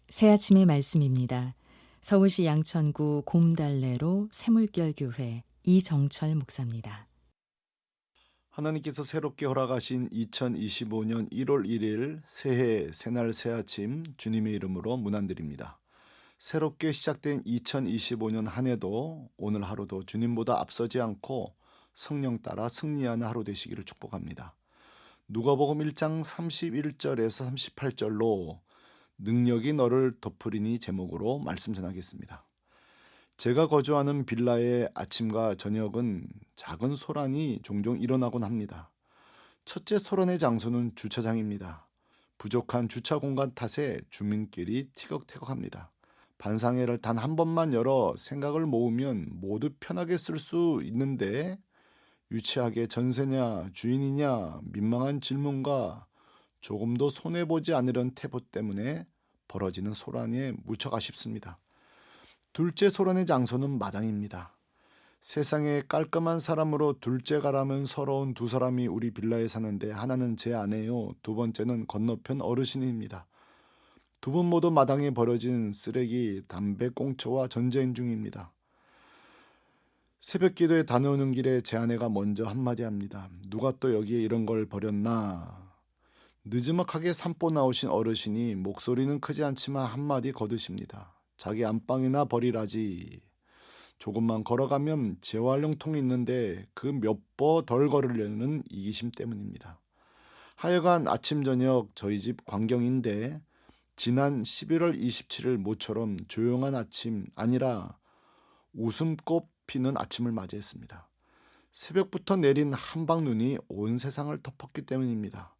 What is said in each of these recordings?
새아침의 말씀입니다. 서울시 양천구 곰달래로 새물결교회 이정철 목사입니다. 하나님께서 새롭게 허락하신 2025년 1월 1일 새해 새날 새아침 주님의 이름으로 문안드립니다. 새롭게 시작된 2025년 한 해도 오늘 하루도 주님보다 앞서지 않고 성령 따라 승리하는 하루 되시기를 축복합니다. 누가복음 1장 31절에서 38절로 능력이 너를 덮으리니 제목으로 말씀 전하겠습니다. 제가 거주하는 빌라의 아침과 저녁은 작은 소란이 종종 일어나곤 합니다. 첫째 소란의 장소는 주차장입니다. 부족한 주차 공간 탓에 주민끼리 티격태격합니다. 반상회를 단 한 번만 열어 생각을 모으면 모두 편하게 쓸 수 있는데 유치하게 전세냐 주인이냐 민망한 질문과 조금도 손해보지 않으려는 태도 때문에 벌어지는 소란에 무척 아쉽습니다. 둘째 소란의 장소는 마당입니다. 세상에 깔끔한 사람으로 둘째가라면 서러운 두 사람이 우리 빌라에 사는데 하나는 제 아내요, 두 번째는 건너편 어르신입니다. 두 분 모두 마당에 버려진 쓰레기, 담배 꽁초와 전쟁 중입니다. 새벽 기도에 다녀오는 길에 제 아내가 먼저 한마디 합니다. 누가 또 여기에 이런 걸 버렸나? 느지막하게 산보 나오신 어르신이 목소리는 크지 않지만 한마디 거두십니다. 자기 안방이나 버리라지. 조금만 걸어가면 재활용통이 있는데 그 몇 보 덜 걸으려는 이기심 때문입니다. 하여간 아침 저녁 저희 집 광경인데 지난 11월 27일 모처럼 조용한 아침 아니라 웃음꽃 피는 아침을 맞이했습니다. 새벽부터 내린 한방눈이 온 세상을 덮었기 때문입니다.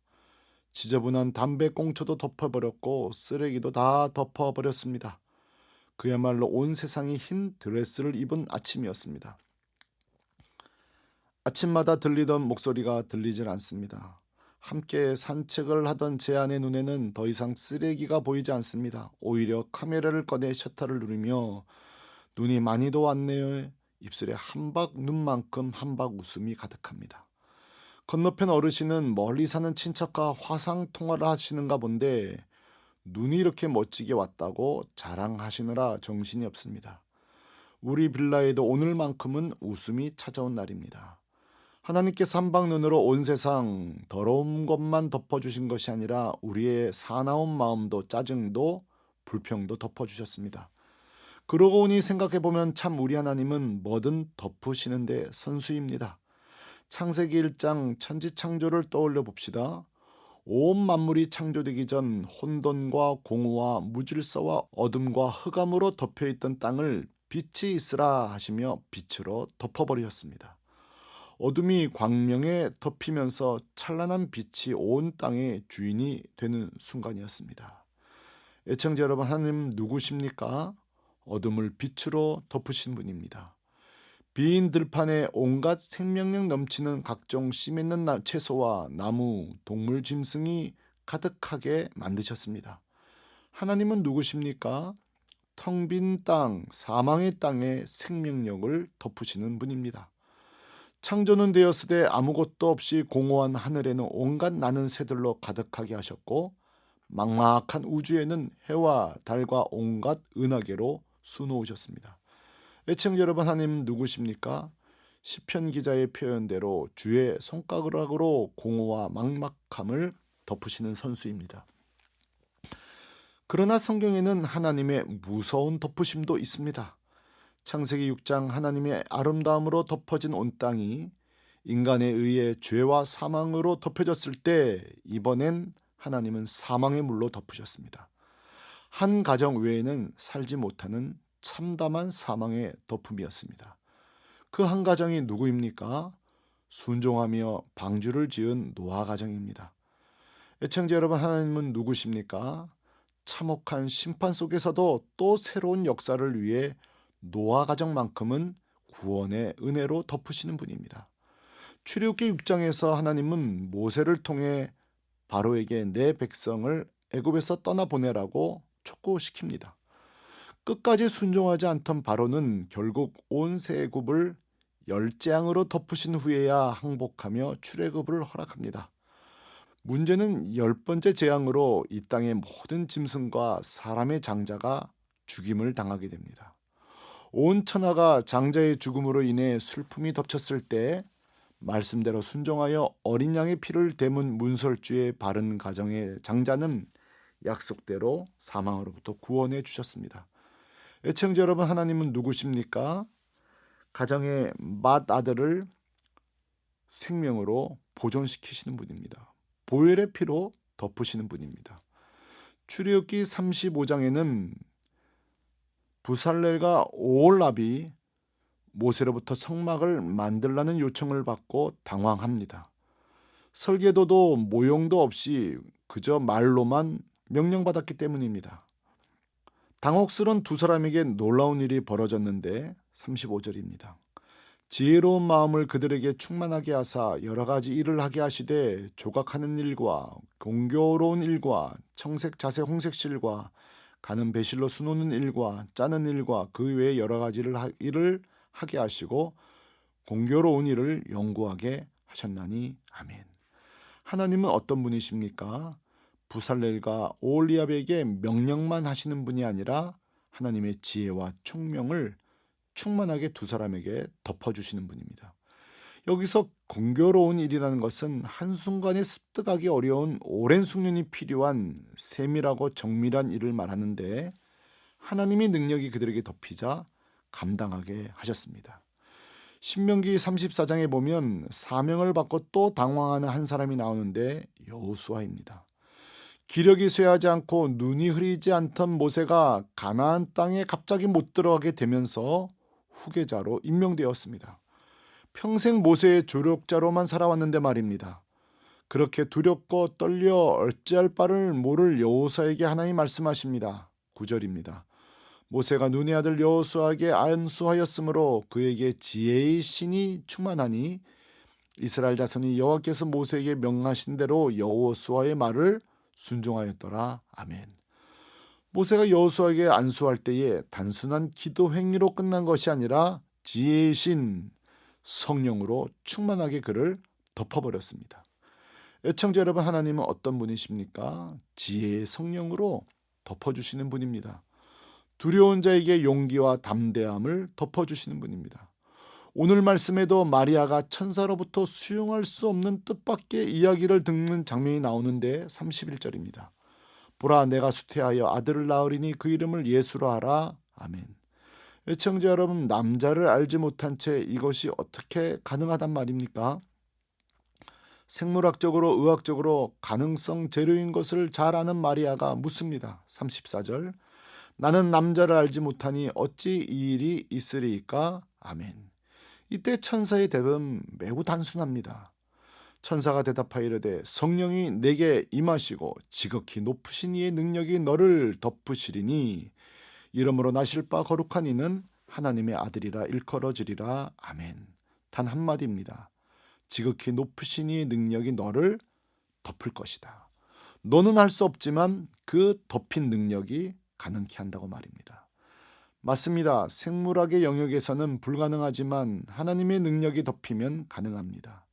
지저분한 담배 꽁초도 덮어버렸고 쓰레기도 다 덮어버렸습니다. 그야말로 온 세상이 흰 드레스를 입은 아침이었습니다. 아침마다 들리던 목소리가 들리질 않습니다. 함께 산책을 하던 제 아내 눈에는 더 이상 쓰레기가 보이지 않습니다. 오히려 카메라를 꺼내 셔터를 누르며 눈이 많이도 왔네요. 입술에 한박 눈만큼 한박 웃음이 가득합니다. 건너편 어르신은 멀리 사는 친척과 화상 통화를 하시는가 본데 눈이 이렇게 멋지게 왔다고 자랑하시느라 정신이 없습니다. 우리 빌라에도 오늘만큼은 웃음이 찾아온 날입니다. 하나님께서 한방눈으로 온 세상 더러운 것만 덮어주신 것이 아니라 우리의 사나운 마음도 짜증도 불평도 덮어주셨습니다. 그러고 오니 생각해보면 참 우리 하나님은 뭐든 덮으시는데 선수입니다. 창세기 1장 천지창조를 떠올려 봅시다. 온 만물이 창조되기 전 혼돈과 공허와 무질서와 어둠과 흑암으로 덮여있던 땅을 빛이 있으라 하시며 빛으로 덮어버리셨습니다. 어둠이 광명에 덮이면서 찬란한 빛이 온 땅의 주인이 되는 순간이었습니다. 애청자 여러분, 하나님 누구십니까? 어둠을 빛으로 덮으신 분입니다. 빈 들판에 온갖 생명력 넘치는 각종 씨 맺는 채소와 나무, 동물 짐승이 가득하게 만드셨습니다. 하나님은 누구십니까? 텅 빈 땅, 사망의 땅에 생명력을 덮으시는 분입니다. 창조는 되었으되 아무것도 없이 공허한 하늘에는 온갖 나는 새들로 가득하게 하셨고 막막한 우주에는 해와 달과 온갖 은하계로 수놓으셨습니다. 애청자 여러분, 하나님 누구십니까? 시편 기자의 표현대로 주의 손가락으로 공허와 막막함을 덮으시는 선수입니다. 그러나 성경에는 하나님의 무서운 덮으심도 있습니다. 창세기 6장 하나님의 아름다움으로 덮어진 온 땅이 인간에 의해 죄와 사망으로 덮여졌을 때 이번엔 하나님은 사망의 물로 덮으셨습니다. 한 가정 외에는 살지 못하는 참담한 사망의 덮음이었습니다. 그 한 가정이 누구입니까? 순종하며 방주를 지은 노아 가정입니다. 애청자 여러분, 하나님은 누구십니까? 참혹한 심판 속에서도 또 새로운 역사를 위해 노아 가정만큼은 구원의 은혜로 덮으시는 분입니다. 출애굽기 6장에서 하나님은 모세를 통해 바로에게 내 백성을 애굽에서 떠나보내라고 촉구시킵니다. 끝까지 순종하지 않던 바로는 결국 온 세굽을 열재앙으로 덮으신 후에야 항복하며 출애굽을 허락합니다. 문제는 열 번째 재앙으로 이 땅의 모든 짐승과 사람의 장자가 죽임을 당하게 됩니다. 온 천하가 장자의 죽음으로 인해 슬픔이 덮쳤을 때 말씀대로 순종하여 어린 양의 피를 대문 문설주의 바른 가정의 장자는 약속대로 사망으로부터 구원해 주셨습니다. 애청자 여러분, 하나님은 누구십니까? 가정의 맏아들을 생명으로 보존시키시는 분입니다. 보혈의 피로 덮으시는 분입니다. 출애굽기 35장에는 부살렐과 오홀랍이 모세로부터 성막을 만들라는 요청을 받고 당황합니다. 설계도도 모형도 없이 그저 말로만 명령받았기 때문입니다. 당혹스런 두 사람에게 놀라운 일이 벌어졌는데 35절입니다. 지혜로운 마음을 그들에게 충만하게 하사 여러 가지 일을 하게 하시되 조각하는 일과 공교로운 일과 청색 자색 홍색실과 가는 배실로 수놓는 일과 짜는 일과 그 외에 여러 가지 일을 하게 하시고 공교로운 일을 연구하게 하셨나니 아멘. 하나님은 어떤 분이십니까? 부살렐과 오홀리압에게 명령만 하시는 분이 아니라 하나님의 지혜와 총명을 충만하게 두 사람에게 덮어주시는 분입니다. 여기서 공교로운 일이라는 것은 한순간에 습득하기 어려운 오랜 숙련이 필요한 세밀하고 정밀한 일을 말하는데 하나님의 능력이 그들에게 덮이자 감당하게 하셨습니다. 신명기 34장에 보면 사명을 받고 또 당황하는 한 사람이 나오는데 여호수아입니다. 기력이 쇠하지 않고 눈이 흐리지 않던 모세가 가나안 땅에 갑자기 못 들어가게 되면서 후계자로 임명되었습니다. 평생 모세의 조력자로만 살아왔는데 말입니다. 그렇게 두렵고 떨려 어찌할 바를 모를 여호수아에게 하나님이 말씀하십니다. 9절입니다. 모세가 눈의 아들 여호수아에게 안수하였으므로 그에게 지혜의 신이 충만하니 이스라엘 자손이 여호와께서 모세에게 명하신 대로 여호수아의 말을 순종하였더라. 아멘. 모세가 여호수아에게 안수할 때에 단순한 기도 행위로 끝난 것이 아니라 지혜의 신 성령으로 충만하게 그를 덮어버렸습니다. 애청자 여러분, 하나님은 어떤 분이십니까? 지혜의 성령으로 덮어주시는 분입니다. 두려운 자에게 용기와 담대함을 덮어주시는 분입니다. 오늘 말씀에도 마리아가 천사로부터 수용할 수 없는 뜻밖의 이야기를 듣는 장면이 나오는데 31절입니다. 보라, 내가 수태하여 아들을 낳으리니 그 이름을 예수라 하라. 아멘. 애청자 여러분, 남자를 알지 못한 채 이것이 어떻게 가능하단 말입니까? 생물학적으로 의학적으로 가능성 제로인 것을 잘 아는 마리아가 묻습니다. 34절. 나는 남자를 알지 못하니 어찌 이 일이 있으리이까? 아멘. 이때 천사의 대답은 매우 단순합니다. 천사가 대답하여 이르되 성령이 내게 임하시고 지극히 높으신 이의 능력이 너를 덮으시리니 이러므로 나실 바 거룩한 이는 하나님의 아들이라 일컬어지리라. 아멘. 단 한마디입니다. 지극히 높으신 이의 능력이 너를 덮을 것이다. 너는 할 수 없지만 그 덮인 능력이 가능케 한다고 말입니다. 맞습니다. 생물학의 영역에서는 불가능하지만 하나님의 능력이 덮이면 가능합니다.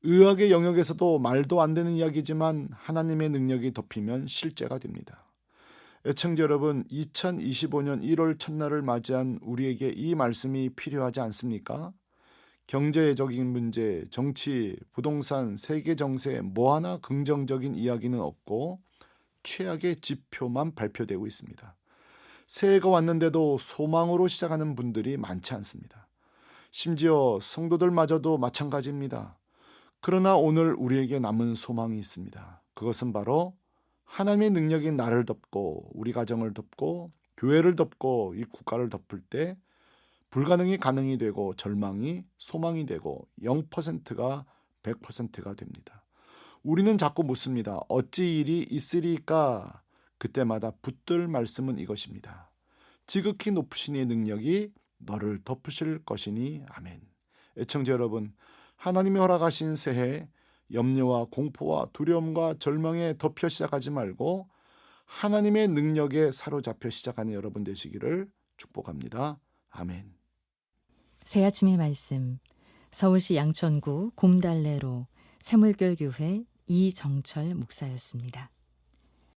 의학의 영역에서도 말도 안 되는 이야기지만 하나님의 능력이 덮이면 실제가 됩니다. 애청자 여러분, 2025년 1월 첫날을 맞이한 우리에게 이 말씀이 필요하지 않습니까? 경제적인 문제, 정치, 부동산, 세계 정세 뭐 하나 긍정적인 이야기는 없고 최악의 지표만 발표되고 있습니다. 새해가 왔는데도 소망으로 시작하는 분들이 많지 않습니다. 심지어 성도들마저도 마찬가지입니다. 그러나 오늘 우리에게 남은 소망이 있습니다. 그것은 바로 하나님의 능력이 나를 덮고 우리 가정을 덮고 교회를 덮고 이 국가를 덮을 때 불가능이 가능이 되고 절망이 소망이 되고 0%가 100%가 됩니다. 우리는 자꾸 묻습니다. 어찌 일이 있으리까? 그때마다 붙들 말씀은 이것입니다. 지극히 높으신 이의 능력이 너를 덮으실 것이니 아멘. 애청자 여러분, 하나님이 허락하신 새해 염려와 공포와 두려움과 절망에 덮여 시작하지 말고 하나님의 능력에 사로잡혀 시작하는 여러분 되시기를 축복합니다. 아멘. 새 아침의 말씀, 서울시 양천구 곰달래로 새물결교회 이정철 목사였습니다.